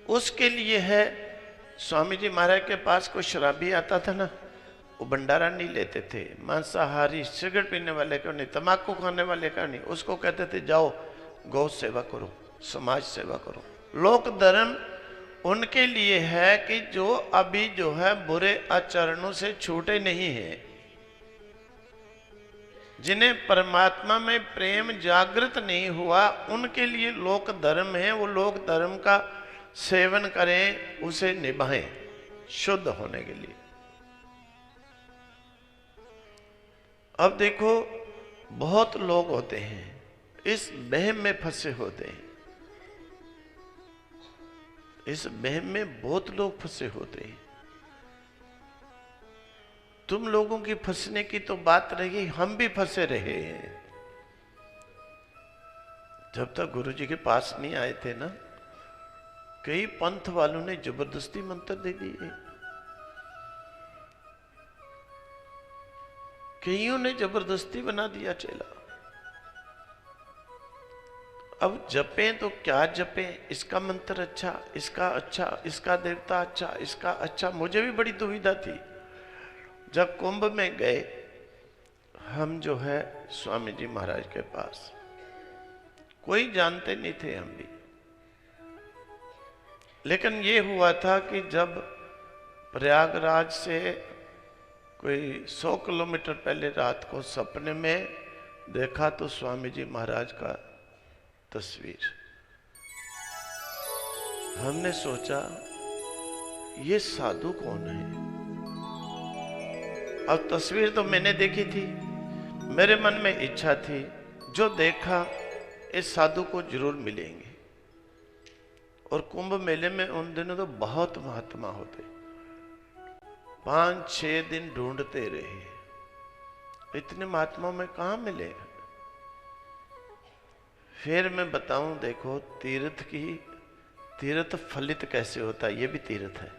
उसके लिए है। स्वामी जी महाराज के पास कोई शराबी आता था ना, वो भंडारा नहीं लेते थे, मांसाहारी सिगरेट पीने वाले का नहीं, तम्बाकू खाने वाले का नहीं, उसको कहते थे जाओ गौ सेवा करो, समाज सेवा करो। लोक धर्म उनके लिए है कि जो अभी जो है बुरे आचरणों से छूटे नहीं है, जिन्हें परमात्मा में प्रेम जागृत नहीं हुआ, उनके लिए लोक धर्म है। वो लोक धर्म का सेवन करें, उसे निभाएं शुद्ध होने के लिए। अब देखो, बहुत लोग होते हैं इस वहम में फंसे होते हैं, इस वहम में बहुत लोग फंसे होते हैं। तुम लोगों की फंसने की तो बात रही, हम भी फंसे रहे हैं। जब तक गुरु जी के पास नहीं आए थे ना, कई पंथ वालों ने जबरदस्ती मंत्र दे दिए, कईयों ने जबरदस्ती बना दिया चेला। अब जपें तो क्या जपें, इसका मंत्र अच्छा, इसका अच्छा, इसका देवता अच्छा, इसका अच्छा। मुझे भी बड़ी दुविधा थी। जब कुंभ में गए हम जो है स्वामी जी महाराज के पास, कोई जानते नहीं थे हम भी, लेकिन ये हुआ था कि जब प्रयागराज से कोई 100 किलोमीटर पहले रात को सपने में देखा तो स्वामी जी महाराज का तस्वीर। हमने सोचा ये साधु कौन है। अब तस्वीर तो मैंने देखी थी, मेरे मन में इच्छा थी जो देखा इस साधु को जरूर मिलेंगे। और कुंभ मेले में उन दिनों तो बहुत महात्मा होते, 5-6 दिन ढूंढते रहे, इतने महात्मा में कहां मिले। फिर मैं बताऊं, देखो तीर्थ फलित कैसे होता है, ये भी तीर्थ है।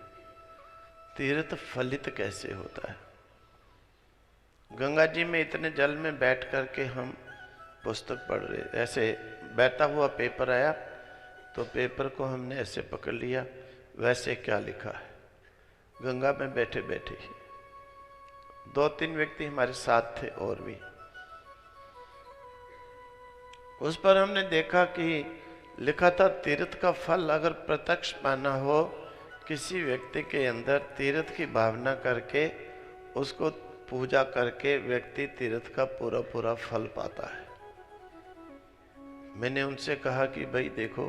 तीर्थ फलित कैसे होता है। गंगा जी में इतने जल में बैठ करके हम पुस्तक पढ़ रहे, ऐसे बहता हुआ पेपर आया तो पेपर को हमने ऐसे पकड़ लिया, वैसे क्या लिखा है। गंगा में बैठे बैठे ही 2-3 व्यक्ति हमारे साथ थे और भी, उस पर हमने देखा कि लिखा था तीर्थ का फल अगर प्रत्यक्ष पाना हो, किसी व्यक्ति के अंदर तीर्थ की भावना करके उसको पूजा करके व्यक्ति तीर्थ का पूरा पूरा फल पाता है। मैंने उनसे कहा कि भाई देखो,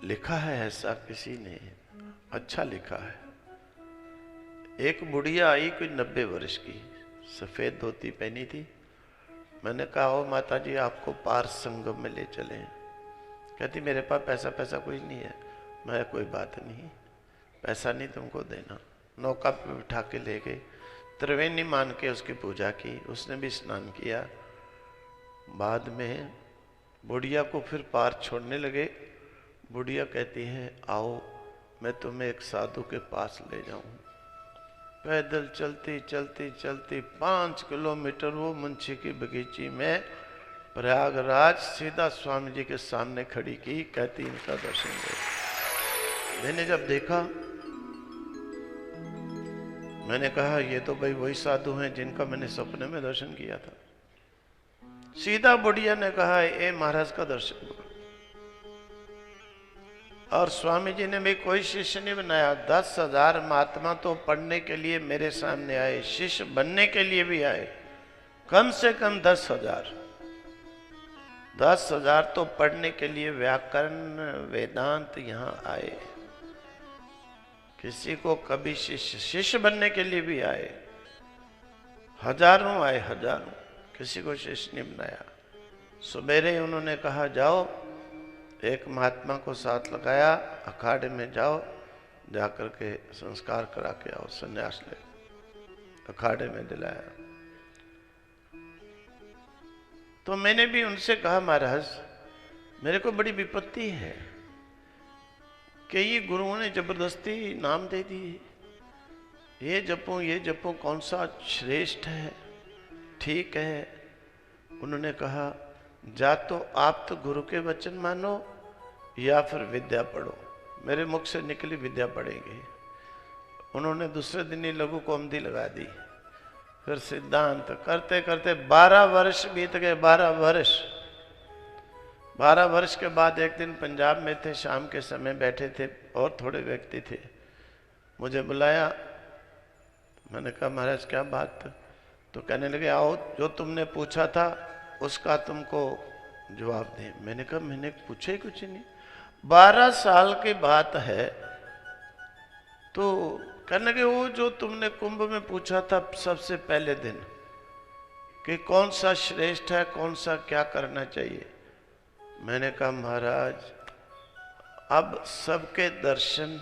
लिखा है ऐसा किसी ने, अच्छा लिखा है। एक बुढ़िया आई कोई 90 वर्ष की, सफेद धोती पहनी थी। मैंने कहा ओ माता जी आपको पार संगम में ले चले। कहती मेरे पास पैसा कुछ नहीं है। मैं कोई बात नहीं, पैसा नहीं तुमको देना। नौका पे बिठा के ले गए, त्रिवेणी मान के उसकी पूजा की, उसने भी स्नान किया। बाद में बुढ़िया को फिर पार छोड़ने लगे। बुढ़िया कहती है आओ मैं तुम्हें एक साधु के पास ले जाऊं। पैदल चलती चलती चलती 5 किलोमीटर वो मुंशी की बगीची में प्रयागराज सीधा स्वामी जी के सामने खड़ी की। कहती इनका दर्शन दे। मैंने जब देखा, मैंने कहा ये तो भाई वही साधु हैं जिनका मैंने सपने में दर्शन किया था। सीधा बुढ़िया ने कहा ए महाराज का दर्शन करो। और स्वामी जी ने भी कोई शिष्य नहीं बनाया। 10,000 महात्मा तो पढ़ने के लिए मेरे सामने आए, शिष्य बनने के लिए भी आए, कम से कम 10,000। 10,000 तो पढ़ने के लिए व्याकरण वेदांत यहां आए। किसी को कभी शिष्य बनने के लिए भी आए, हजारों आए, हजारों। किसी को शिष्य नहीं बनाया। सवेरे उन्होंने कहा जाओ, एक महात्मा को साथ लगाया, अखाड़े में जाओ, जाकर के संस्कार करा के आओ, संन्यास ले। अखाड़े में दिलाया। तो मैंने भी उनसे कहा महाराज मेरे को बड़ी विपत्ति है, कई गुरुओं ने जबरदस्ती नाम दे दिए, ये जपो कौन सा श्रेष्ठ है, ठीक है। उन्होंने कहा जा तो आप तो गुरु के वचन मानो या फिर विद्या पढ़ो। मेरे मुख से निकली विद्या पढ़ेंगे। उन्होंने दूसरे दिन ही लघु कौमुदी लगा दी, फिर सिद्धांत करते करते 12 वर्ष बीत गए। 12 वर्ष के बाद एक दिन पंजाब में थे, शाम के समय बैठे थे और थोड़े व्यक्ति थे, मुझे बुलाया। मैंने कहा महाराज क्या बात? तो कहने लगे आओ, जो तुमने पूछा था उसका तुमको जवाब दें। मैंने कहा मैंने पूछा ही कुछ नहीं, 12 साल की बात है। तो कहने लगे वो जो तुमने कुंभ में पूछा था सबसे पहले दिन कि कौन सा श्रेष्ठ है, कौन सा क्या करना चाहिए। मैंने कहा महाराज अब सबके दर्शन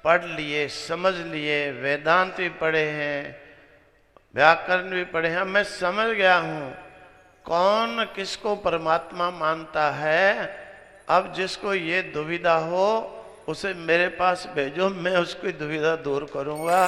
पढ़ लिए, समझ लिए, वेदांत भी पढ़े हैं, व्याकरण भी पढ़े हैं, मैं समझ गया हूं कौन किसको परमात्मा मानता है। अब जिसको ये दुविधा हो उसे मेरे पास भेजो, मैं उसकी दुविधा दूर करूंगा।